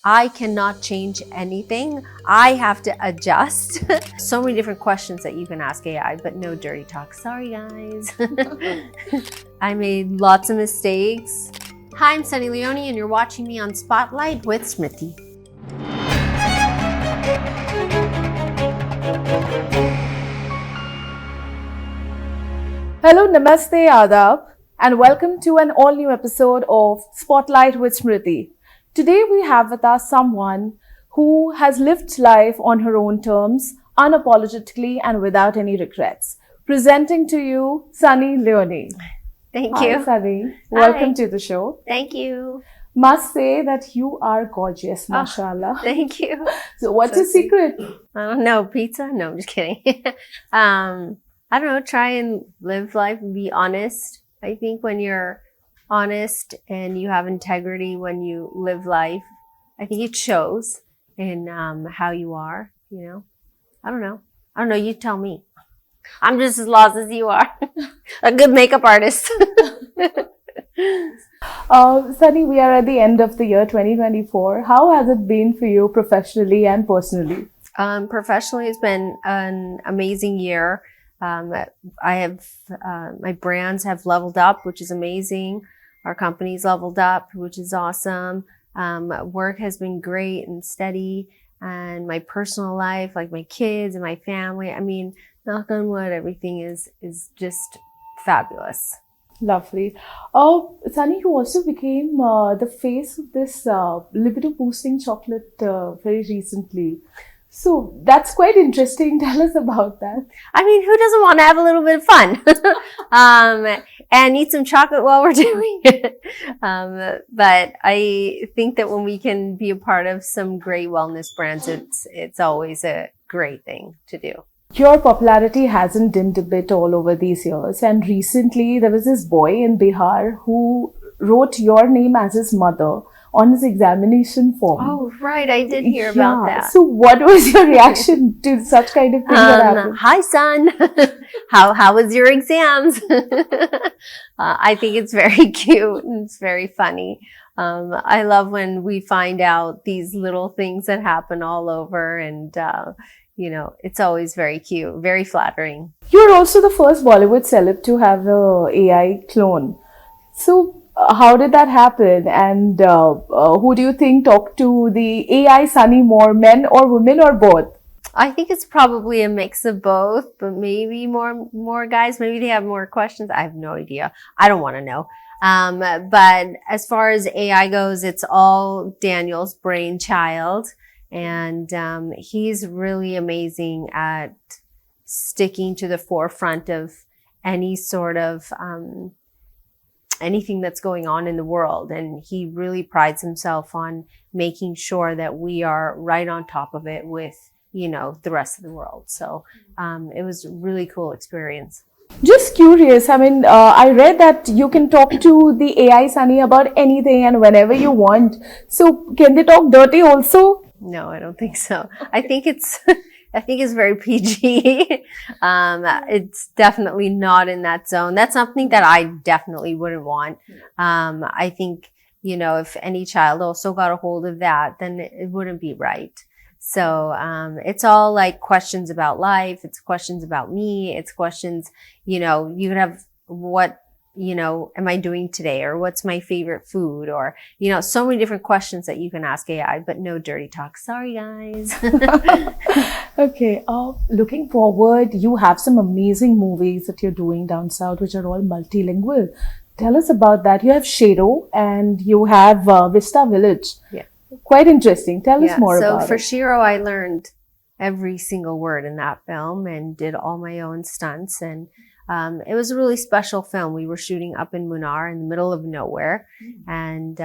I cannot change anything. I have to adjust. So many different questions that you can ask AI, but no dirty talk. Sorry, guys. I made lots of mistakes. Hi, I'm Sunny Leone, and you're watching me on Spotlight with Smrity. Hello, Namaste, Adab, and welcome to an all-new episode of Spotlight with Smriti. Today we have with us someone who has lived life on her own terms, unapologetically and without any regrets. Presenting to you, Sunny Leone. Thank you. Hi, Sunny. Welcome to the show. Thank you. Must say that you are gorgeous, mashallah. Thank you. So what's your secret? I don't know. Pizza? No, I'm just kidding. I don't know. Try and live life and be honest. I think when you're honest and you have integrity when you live life, I think it shows in how you are, you know. I don't know. You tell me. I'm just as lost as you are. A good makeup artist. Sunny, we are at the end of the year 2024. How has it been for you professionally and personally? Professionally, it's been an amazing year. I have, my brands have leveled up, which is amazing. Our company's leveled up, which is awesome. Work has been great and steady. And my personal life, like my kids and my family, I mean, knock on wood, everything is just fabulous. Lovely. Sunny, you also became the face of this libido boosting chocolate very recently. So that's quite interesting. Tell us about that. I mean, who doesn't want to have a little bit of fun? And eat some chocolate while we're doing it. But I think that when we can be a part of some great wellness brands, it's always a great thing to do. Your popularity hasn't dimmed a bit all over these years. And recently there was this boy in Bihar who wrote your name as his mother on his examination form. Oh, right. I did hear about that. So what was your reaction to such kind of thing that happened? Hi, son. How was your exams? I think it's very cute and it's very funny. I love when we find out these little things that happen all over, and you know, it's always very cute, very flattering. You're also the first Bollywood celeb to have a AI clone. So how did that happen? And who do you think talked to the AI Sunny more, men or women or both? I think it's probably a mix of both, but maybe more guys. Maybe they have more questions. I have no idea. I don't want to know. But as far as AI goes, it's all Daniel's brainchild. And he's really amazing at sticking to the forefront of any sort of anything that's going on in the world. And he really prides himself on making sure that we are right on top of it with, you know, the rest of the world. So it was a really cool experience. Just curious, I mean, I read that you can talk to the AI Sunny about anything and whenever you want. So can they talk dirty also? No, I don't think so. I think it's very PG. It's definitely not in that zone. That's something that I definitely wouldn't want. I think, you know, if any child also got a hold of that, then it wouldn't be right. So, it's all like questions about life. It's questions about me. It's questions, you know, you could have what, you know, am I doing today? Or what's my favorite food? Or, you know, so many different questions that you can ask AI, but no dirty talk. Sorry, guys. Okay. Looking forward, you have some amazing movies that you're doing down south, which are all multilingual. Tell us about that. You have Shero and you have Vista Village. Yeah. Quite interesting. Tell us more about it. So for Shero, I learned every single word in that film and did all my own stunts. And it was a really special film. We were shooting up in Munnar in the middle of nowhere. And,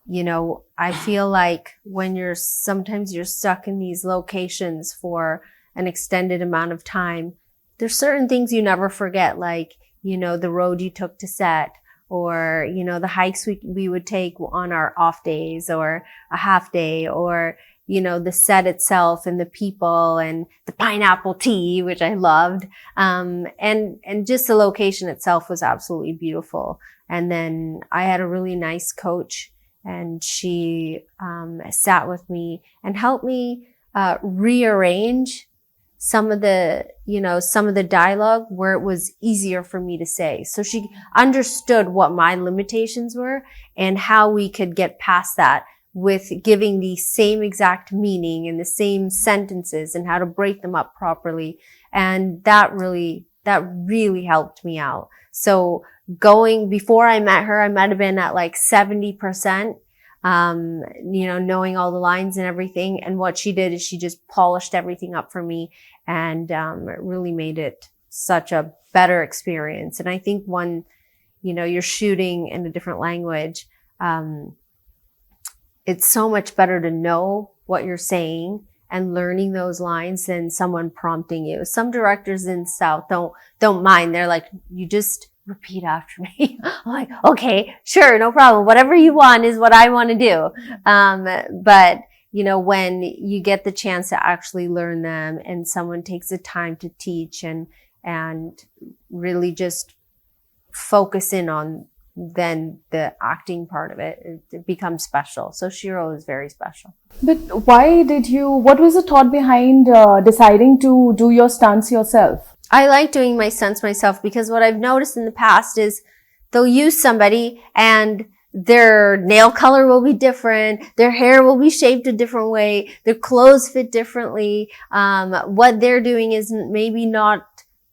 you know, I feel like when sometimes you're stuck in these locations for an extended amount of time, there's certain things you never forget, like, you know, the road you took to set, or, you know, the hikes we would take on our off days or a half day, or, you know, the set itself and the people and the pineapple tea, which I loved. And just the location itself was absolutely beautiful. And then I had a really nice coach and she sat with me and helped me rearrange some of the dialogue where it was easier for me to say. So she understood what my limitations were and how we could get past that with giving the same exact meaning and the same sentences and how to break them up properly. And that really helped me out. So before I met her, I might have been at like 70%, knowing all the lines and everything. And what she did is she just polished everything up for me and, it really made it such a better experience. And I think when, you're shooting in a different language, it's so much better to know what you're saying and learning those lines than someone prompting you. Some directors in the South don't mind. They're like, you just repeat after me. I'm like, okay, sure, no problem. Whatever you want is what I want to do. But when you get the chance to actually learn them and someone takes the time to teach and really just focus in on then the acting part of it becomes special. So Shiro is very special. But what was the thought behind deciding to do your stunts yourself? I like doing my stunts myself because what I've noticed in the past is they'll use somebody and their nail color will be different. Their hair will be shaped a different way. Their clothes fit differently. What they're doing is maybe not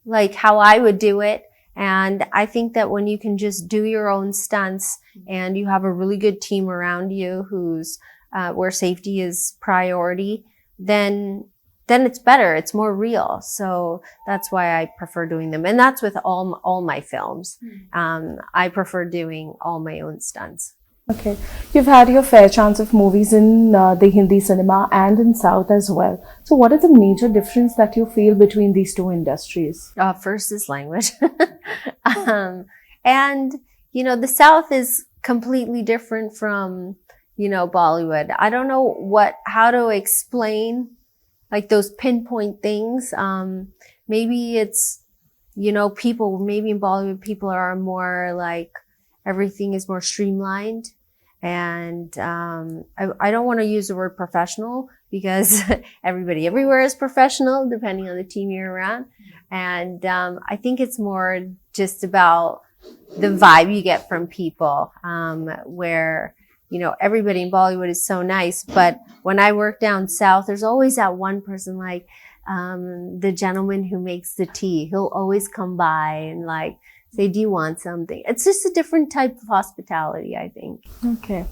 like how I would do it. And I think that when you can just do your own stunts and you have a really good team around you where safety is priority, then it's better. It's more real. So that's why I prefer doing them. And that's with all my films. I prefer doing all my own stunts. Okay. You've had your fair chance of movies in the Hindi cinema and in South as well. So what is the major difference that you feel between these two industries? First is language. And, the South is completely different from, Bollywood. I don't know how to explain like those pinpoint things. Maybe it's, maybe in Bollywood people are more like, everything is more streamlined. And I don't want to use the word professional because everybody everywhere is professional, depending on the team you're around. And I think it's more just about the vibe you get from people, where, everybody in Bollywood is so nice. But when I work down south, there's always that one person like the gentleman who makes the tea. He'll always come by and like, say, do you want something? It's just a different type of hospitality, I think. Okay.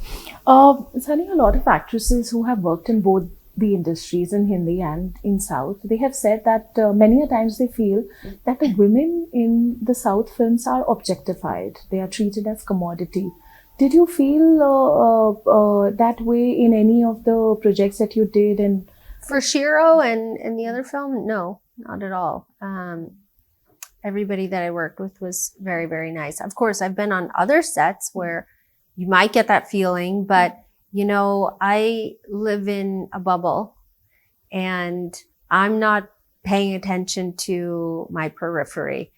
Sunny, a lot of actresses who have worked in both the industries, in Hindi and in South, they have said that many a times they feel that the women in the South films are objectified. They are treated as commodity. Did you feel that way in any of the projects that you did? And for Shiro and the other film, no, not at all. Everybody that I worked with was very, very nice. Of course, I've been on other sets where you might get that feeling, but I live in a bubble and I'm not paying attention to my periphery.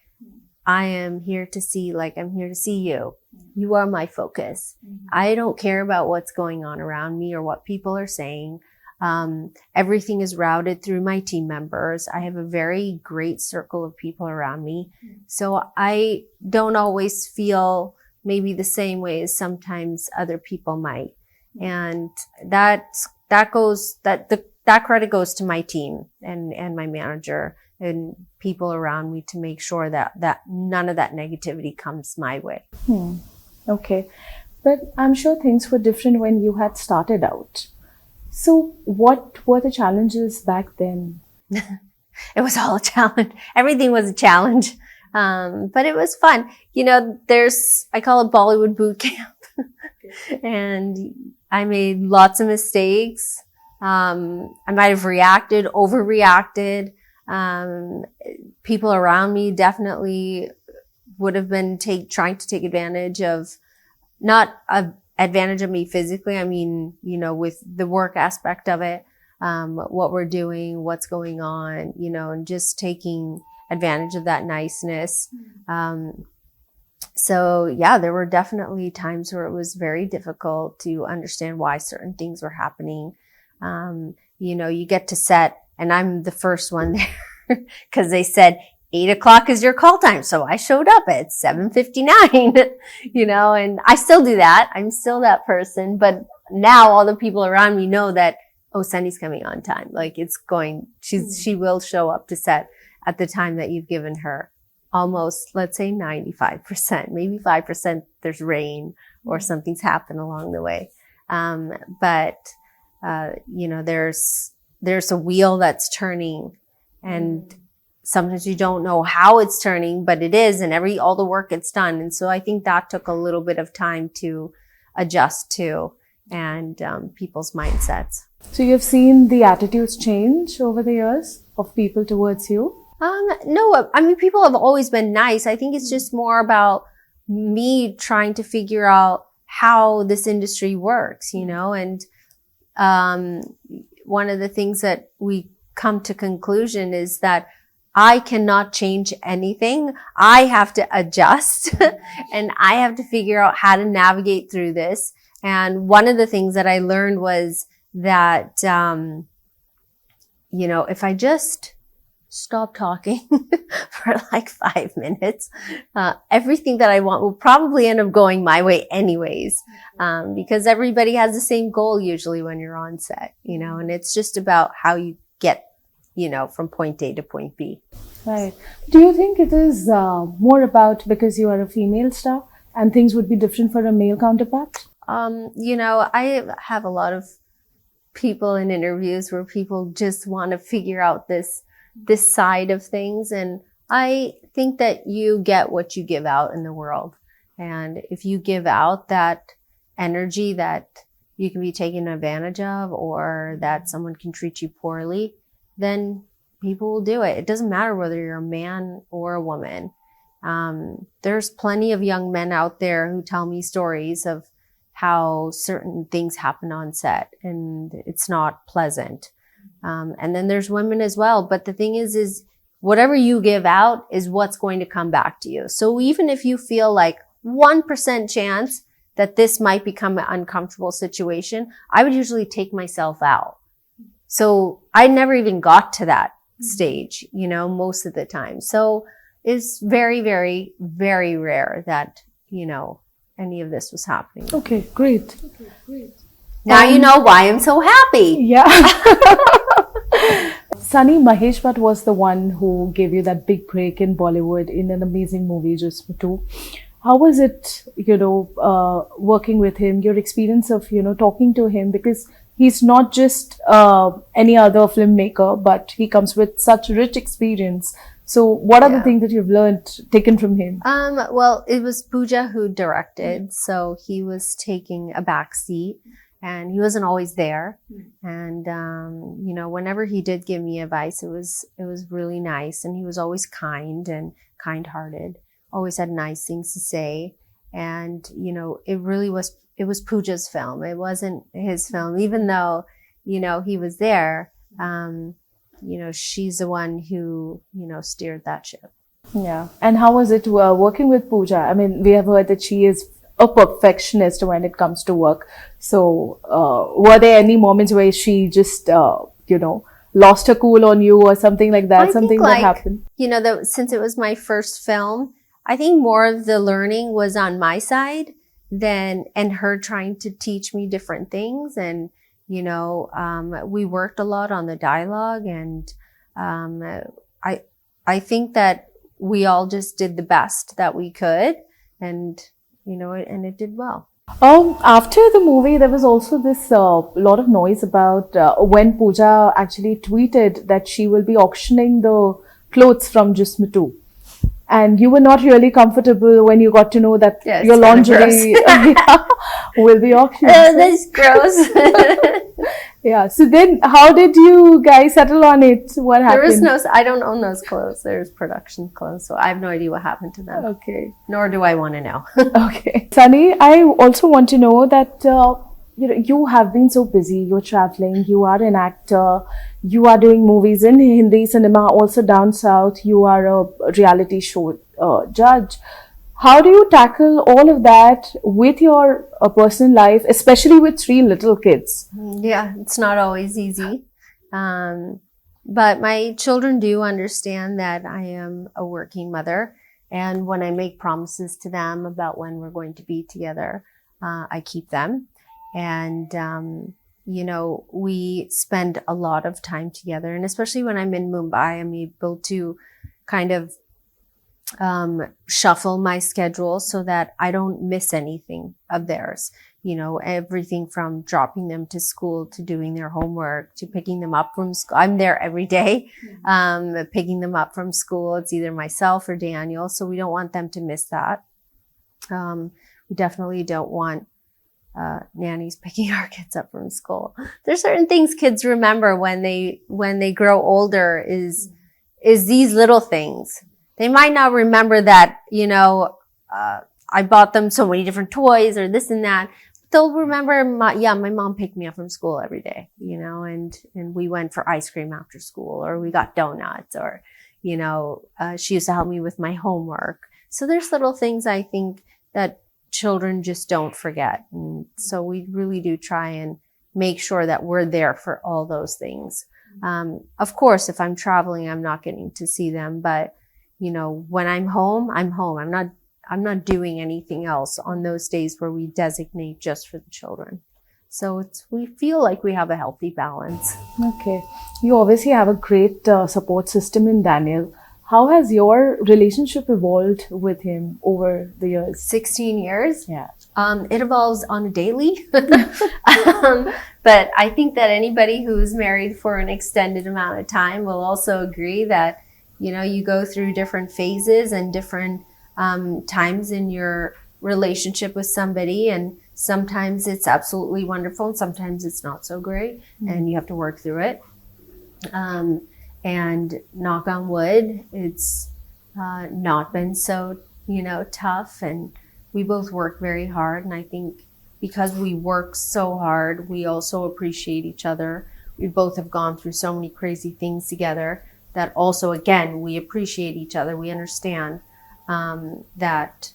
I am here to see, I'm here to see you. You are my focus. I don't care about what's going on around me or what people are saying. Everything is routed through my team members. I have a very great circle of people around me. So I don't always feel maybe the same way as sometimes other people might. And that credit goes to my team and my manager and people around me to make sure that none of that negativity comes my way. Okay. But I'm sure things were different when you had started out. So what were the challenges back then? It was all a challenge. Everything was a challenge. But it was fun. I call it Bollywood boot camp. And I made lots of mistakes. I might have overreacted. People around me definitely would have been trying to take advantage of, not advantage of me physically. I mean, with the work aspect of it, what we're doing, what's going on, and just taking advantage of that niceness. So yeah, there were definitely times where it was very difficult to understand why certain things were happening. You get to set, and I'm the first one there because they said 8 o'clock is your call time. So I showed up at 7:59, and I still do that. I'm still that person. But now all the people around me know that, oh, Sunny's coming on time. Like she will show up to set at the time that you've given her. Almost, let's say 95%, maybe 5% there's rain or something's happened along the way. But there's a wheel that's turning, and sometimes you don't know how it's turning, but it is, and all the work gets done. And so I think that took a little bit of time to adjust to, and people's mindsets. So you've seen the attitudes change over the years of people towards you? No, I mean, people have always been nice. I think it's just more about me trying to figure out how this industry works, and, one of the things that we come to conclusion is that I cannot change anything. I have to adjust and I have to figure out how to navigate through this. And one of the things that I learned was that, if I just stop talking for like 5 minutes, everything that I want will probably end up going my way anyways, because everybody has the same goal usually when you're on set, and it's just about how you get, from point A to point B. Right. Do you think it is more about because you are a female star and things would be different for a male counterpart? I have a lot of people in interviews where people just want to figure out this side of things. And I think that you get what you give out in the world. And if you give out that energy that you can be taken advantage of, or that someone can treat you poorly, then people will do it. It doesn't matter whether you're a man or a woman. There's plenty of young men out there who tell me stories of how certain things happen on set and it's not pleasant. And then there's women as well. But the thing is whatever you give out is what's going to come back to you. So even if you feel like 1% chance that this might become an uncomfortable situation, I would usually take myself out. So I never even got to that stage, most of the time. So it's very, very, very rare that, any of this was happening. Okay, great. Now you know why I'm so happy. Yeah. Sunny, Mahesh Bhatt was the one who gave you that big break in Bollywood in an amazing movie, Jism 2. How was it, working with him, your experience of, talking to him? Because he's not just any other filmmaker, but he comes with such rich experience. So what are the things that you've learned, taken from him? Well, it was Pooja who directed, so he was taking a back seat. And he wasn't always there. And, whenever he did give me advice, it was really nice. And he was always kind and kind-hearted, always had nice things to say. And, it was Pooja's film. It wasn't his film, even though, he was there. She's the one who, steered that ship. Yeah. And how was it working with Pooja? I mean, we have heard that she is a perfectionist when it comes to work. So, were there any moments where she just, lost her cool on you or something like that? Something that happened? Since it was my first film, I think more of the learning was on my side and her trying to teach me different things. And, we worked a lot on the dialogue, and, I think that we all just did the best that we could, and it did well. After the movie, there was also this lot of noise about when Pooja actually tweeted that she will be auctioning the clothes from Jism 2. And you were not really comfortable when you got to know that your lingerie will be auctioned. That's gross. Yeah. So then how did you guys settle on it? What happened? I don't own those clothes. There's production clothes. So I have no idea what happened to them. Okay. Nor do I want to know. Okay. Sunny, I also want to know that, you have been so busy. You're traveling. You are an actor. You are doing movies in Hindi cinema, also down south. You are a reality show judge. How do you tackle all of that with your personal life, especially with three little kids? Yeah, it's not always easy. Um, but my children do understand that I am a working mother. And when I make promises to them about when we're going to be together, I keep them. And, we spend a lot of time together. And especially when I'm in Mumbai, I'm able to kind of shuffle my schedule so that I don't miss anything of theirs. Everything from dropping them to school to doing their homework to picking them up from school. I'm there every day, picking them up from school. It's either myself or Daniel. So we don't want them to miss that. We definitely don't want nannies picking our kids up from school. There's certain things kids remember when they grow older is these little things. They might not remember that, I bought them so many different toys or this and that. They'll remember, my mom picked me up from school every day, and we went for ice cream after school, or we got donuts, or, she used to help me with my homework. So there's little things I think that children just don't forget. And so we really do try and make sure that we're there for all those things. Of course, if I'm traveling, I'm not getting to see them, but when I'm home, I'm home. I'm not doing anything else on those days where we designate just for the children. So we feel like we have a healthy balance. Okay. You obviously have a great support system in Daniel. How has your relationship evolved with him over the years? 16 years. Yeah. It evolves on a daily. But I think that anybody who's married for an extended amount of time will also agree that you go through different phases and different times in your relationship with somebody, and sometimes it's absolutely wonderful and sometimes it's not so great, and you have to work through it. And knock on wood, it's not been so tough, and we both work very hard, and I think because we work so hard, we also appreciate each other. We both have gone through so many crazy things together that also, again, we appreciate each other. We understand that,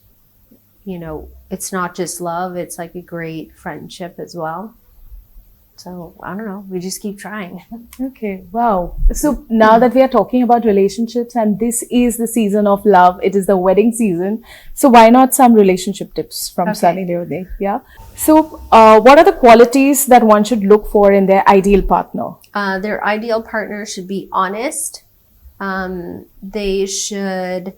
it's not just love, it's like a great friendship as well. So I don't know, we just keep trying. Okay, wow. So now that we are talking about relationships and this is the season of love, it is the wedding season. So why not some relationship tips from Sunny Leone? Yeah. So what are the qualities that one should look for in their ideal partner? Their ideal partner should be honest. They should,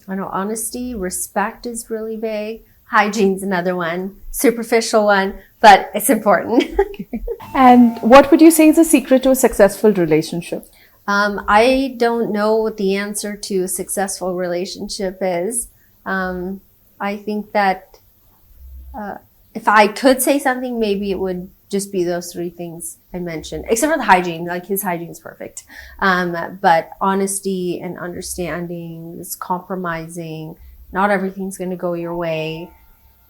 honesty, respect is really big. Hygiene's another one, superficial one, but it's important. And what would you say is the secret to a successful relationship? I don't know what the answer to a successful relationship is. I think that if I could say something, maybe it would just be those three things I mentioned, except for the hygiene. Like his hygiene is perfect. But honesty and understanding, this compromising. Not everything's going to go your way.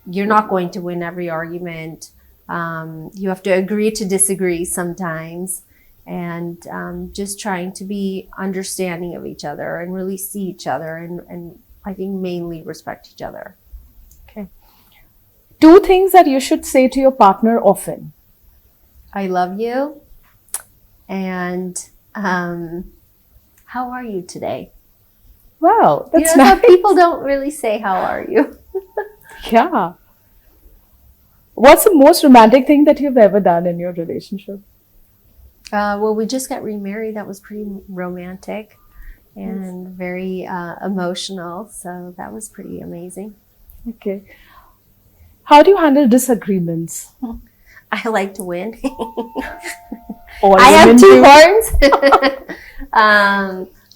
You're not going to win every argument. You have to agree to disagree sometimes, and just trying to be understanding of each other and really see each other, and I think mainly respect each other. Okay. 2 things that you should say to your partner often. I love you, and how are you today? Wow, that's nice. People don't really say, how are you? Yeah. What's the most romantic thing that you've ever done in your relationship? Well, we just got remarried. That was pretty romantic and very emotional. So that was pretty amazing. Okay. How do you handle disagreements? I like to win. I have 2 horns.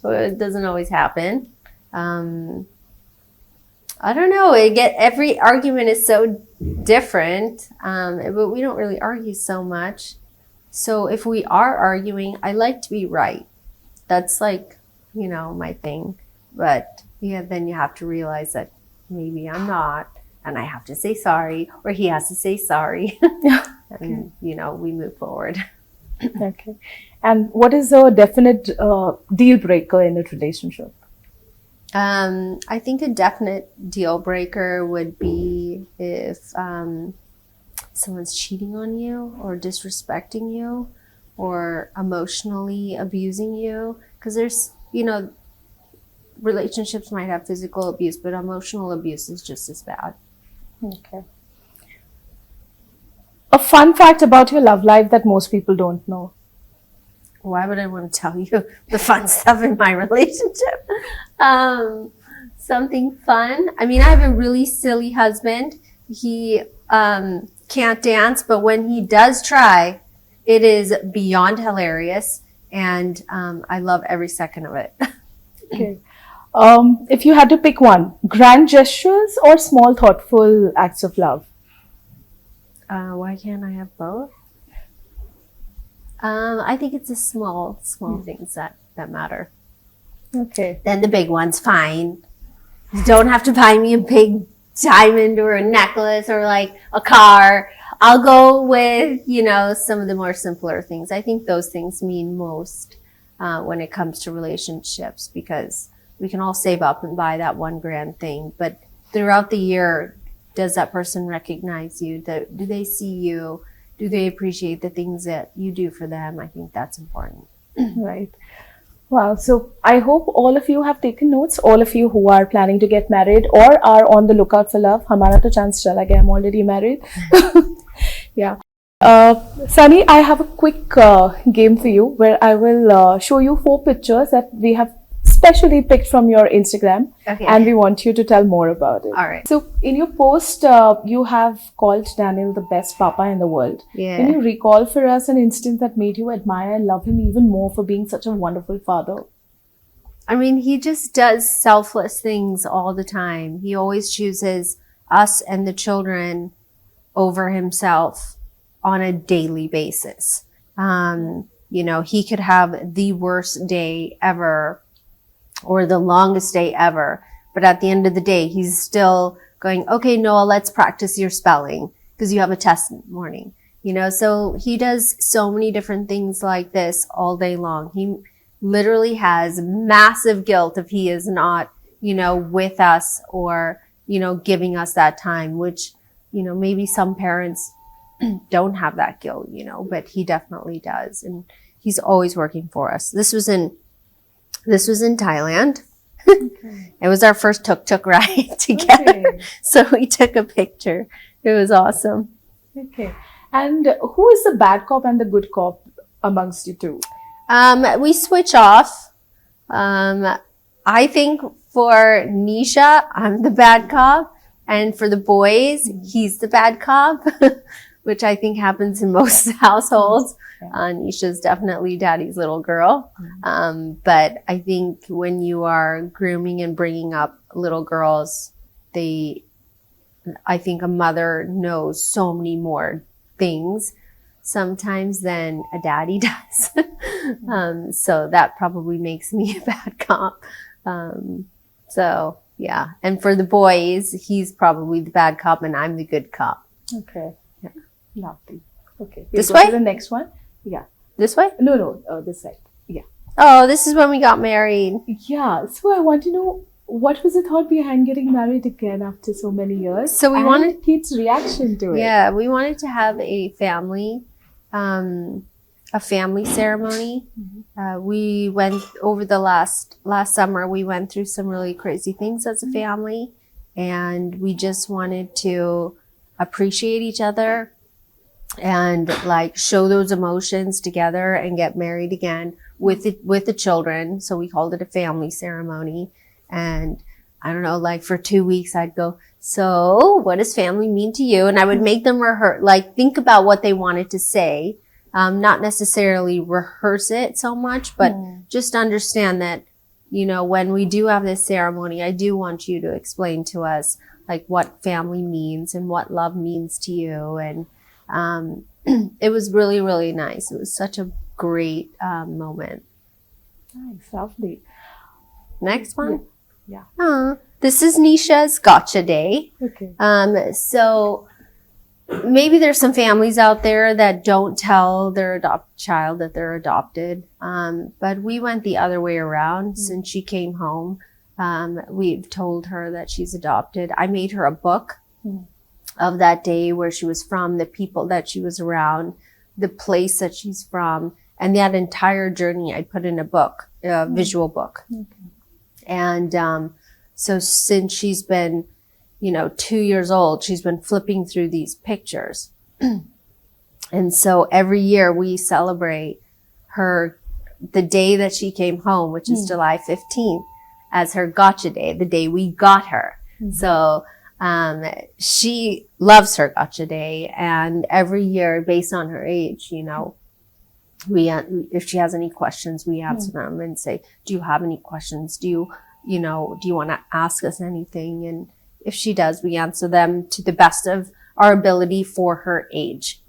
It doesn't always happen. I don't know. Every argument is so different, but we don't really argue so much. So if we are arguing, I like to be right. That's like, my thing. But then you have to realize that maybe I'm not, and I have to say sorry, or he has to say sorry. And, we move forward. Okay. And what is a definite deal breaker in a relationship? I think a definite deal breaker would be if someone's cheating on you or disrespecting you or emotionally abusing you. Because there's, relationships might have physical abuse, but emotional abuse is just as bad. Okay. A fun fact about your love life that most people don't know. Why would I want to tell you the fun stuff in my relationship? Something fun. I mean, I have a really silly husband. He can't dance, but when he does try, it is beyond hilarious, and I love every second of it. Okay. If you had to pick one, grand gestures or small, thoughtful acts of love? Why can't I have both? I think it's the small things that matter. Okay. Then the big ones, fine. You don't have to buy me a big diamond or a necklace or like a car. I'll go with, some of the more simpler things. I think those things mean most when it comes to relationships, because we can all save up and buy that one grand thing. But throughout the year, does that person recognize you? Do they see you? Do they appreciate the things that you do for them? I think that's important. Right. Wow. So I hope all of you have taken notes. All of you who are planning to get married or are on the lookout for love. Hamara to chance chala gaya. I'm already married. Yeah. Sunny, I have a quick game for you where I will show you 4 pictures that we have specially picked from your Instagram, Okay. and we want you to tell more about it. All right. So in your post, you have called Daniel the best papa in the world. Yeah. Can you recall for us an instance that made you admire and love him even more for being such a wonderful father? I mean, he just does selfless things all the time. He always chooses us and the children over himself on a daily basis. He could have the worst day ever or the longest day ever, but at the end of the day, he's still going, okay, Noah, let's practice your spelling because you have a test in the morning. So he does so many different things like this all day long. He literally has massive guilt if he is not, with us or, giving us that time, which, maybe some parents don't have that guilt, but he definitely does. And he's always working for us. This was in Thailand. Okay. It was our first tuk-tuk ride together. Okay. So we took a picture. It was awesome. Okay. And who is the bad cop and the good cop amongst you two? We switch off. I think for Nisha, I'm the bad cop. And for the boys, he's the bad cop, which I think happens in most households. Yeah. Nisha's definitely daddy's little girl. But I think when you are grooming and bringing up little girls, I think a mother knows so many more things sometimes than a daddy does. So that probably makes me a bad cop. So yeah. And for the boys, he's probably the bad cop and I'm the good cop. Okay. Yeah. Lovely. Okay. This We'll go way? to the next one. Yeah. This way? No, this side. Yeah. Oh, this is when we got married. Yeah. So I want to know, what was the thought behind getting married again after so many years? So we and wanted- Keith's reaction to it. Yeah, we wanted to have a family ceremony. We went over the last summer, we went through some really crazy things as a family, and we just wanted to appreciate each other and like show those emotions together and get married again with the children. So we called it a family ceremony. And I don't know, like for 2 weeks I'd go, so what does family mean to you? And I would make them think about what they wanted to say. Not necessarily rehearse it so much, but just understand that, when we do have this ceremony, I do want you to explain to us like what family means and what love means to you. And, it was really, really nice. It was such a great, moment. Nice, lovely. Next one. Yeah. This is Nisha's gotcha day. Okay. So maybe there's some families out there that don't tell their adopted child that they're adopted. But we went the other way around. Since she came home, We've told her that she's adopted. I made her a book of that day, where she was from, the people that she was around, the place that she's from, and that entire journey I put in a book, a visual book. And so since she's been, 2 years old, she's been flipping through these pictures. And so every year we celebrate the day that she came home, which is July 15th, as her gotcha day, the day we got her. So she loves her gotcha day, and every year, based on her age, if she has any questions, we answer them and say, do you have any questions? Do you want to ask us anything? And if she does, we answer them to the best of our ability for her age.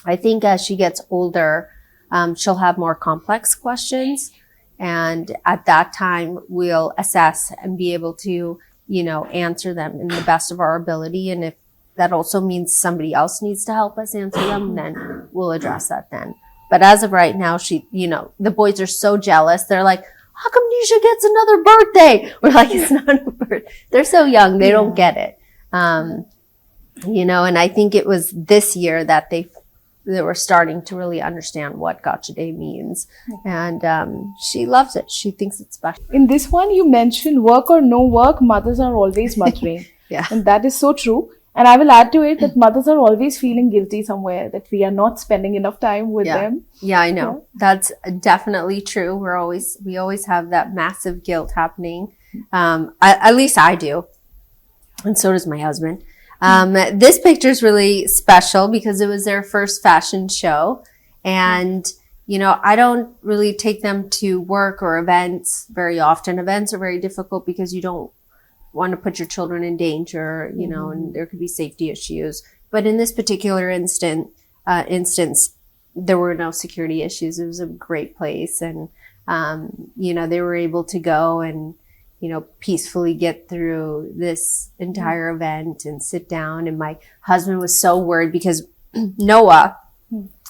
I think as she gets older, she'll have more complex questions. And at that time, we'll assess and be able to, answer them in the best of our ability. And if that also means somebody else needs to help us answer them, then we'll address that then. But as of right now, the boys are so jealous. They're like, how come Nisha gets another birthday? We're like, it's not a birthday. They're so young. They don't get it. And I think it was this year that they were starting to really understand what Gotcha Day means. And she loves it. She thinks it's special. In this one, you mentioned work or no work, mothers are always muttering. Yeah. And that is so true. And I will add to it that mothers are always feeling guilty somewhere, that we are not spending enough time with them. Yeah, I know. That's definitely true. We always have that massive guilt happening. At least I do. And so does my husband. This picture is really special because it was their first fashion show. And, I don't really take them to work or events very often. Events are very difficult because you don't want to put your children in danger, and there could be safety issues. But in this particular instance, there were no security issues. It was a great place. And, they were able to go and, peacefully get through this entire event and sit down. And my husband was so worried because Noah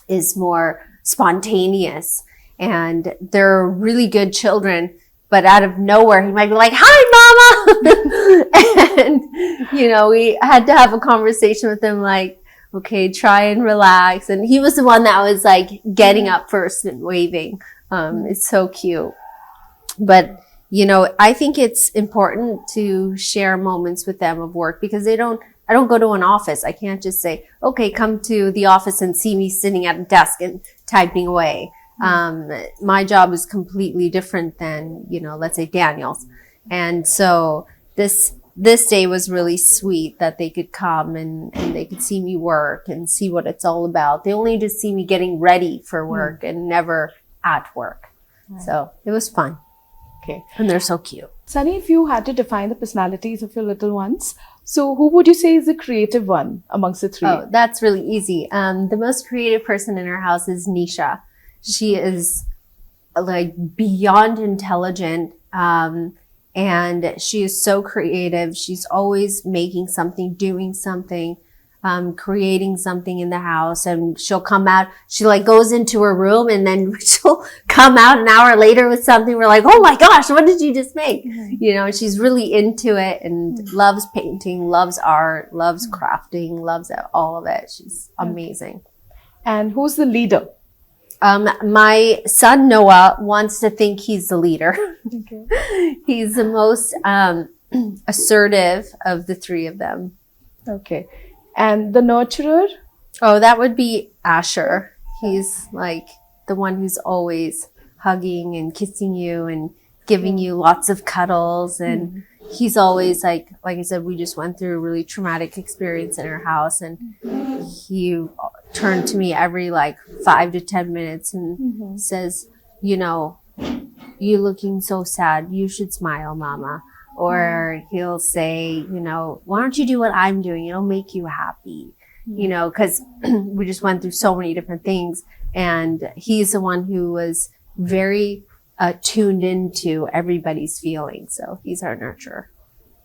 is more spontaneous and they're really good children. But out of nowhere, he might be like, hi, mama. And, we had to have a conversation with him like, okay, try and relax. And he was the one that was like getting up first and waving. It's so cute. But, I think it's important to share moments with them of work because I don't go to an office. I can't just say, okay, come to the office and see me sitting at a desk and typing away. My job is completely different than, let's say Daniel's. And so this day was really sweet that they could come and they could see me work and see what it's all about. They only just see me getting ready for work and never at work. So it was fun. Okay. And they're so cute. Sunny, if you had to define the personalities of your little ones, so who would you say is the creative one amongst the three? Oh, that's really easy. The most creative person in our house is Nisha. She is like beyond intelligent. And she is so creative. She's always making something, doing something, creating something in the house. And she'll come out, she like goes into her room and then she'll come out an hour later with something. We're like, oh my gosh, what did you just make? She's really into it and loves painting, loves art, loves crafting, loves all of it. She's amazing. And who's the leader? My son Noah wants to think he's the leader. Okay. He's the most assertive of the three of them. Okay. And the nurturer? Oh, that would be Asher. He's like the one who's always hugging and kissing you and giving you lots of cuddles. And he's always like I said, we just went through a really traumatic experience in our house, and he turned to me every 5 to 10 minutes and says, you looking so sad. You should smile, mama. Or he'll say, why don't you do what I'm doing? It'll make you happy, because we just went through so many different things. And he's the one who was very tuned into everybody's feelings. So he's our nurturer.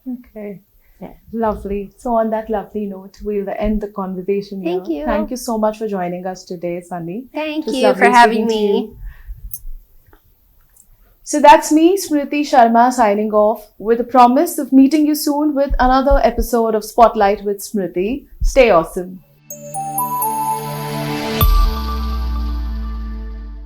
Okay. Yeah. Lovely. So on that lovely note, we'll end the conversation here. Thank you. Thank you so much for joining us today, Sunny. Thank you for having me. So that's me, Smriti Sharma, signing off with a promise of meeting you soon with another episode of Spotlight with Smriti. Stay awesome.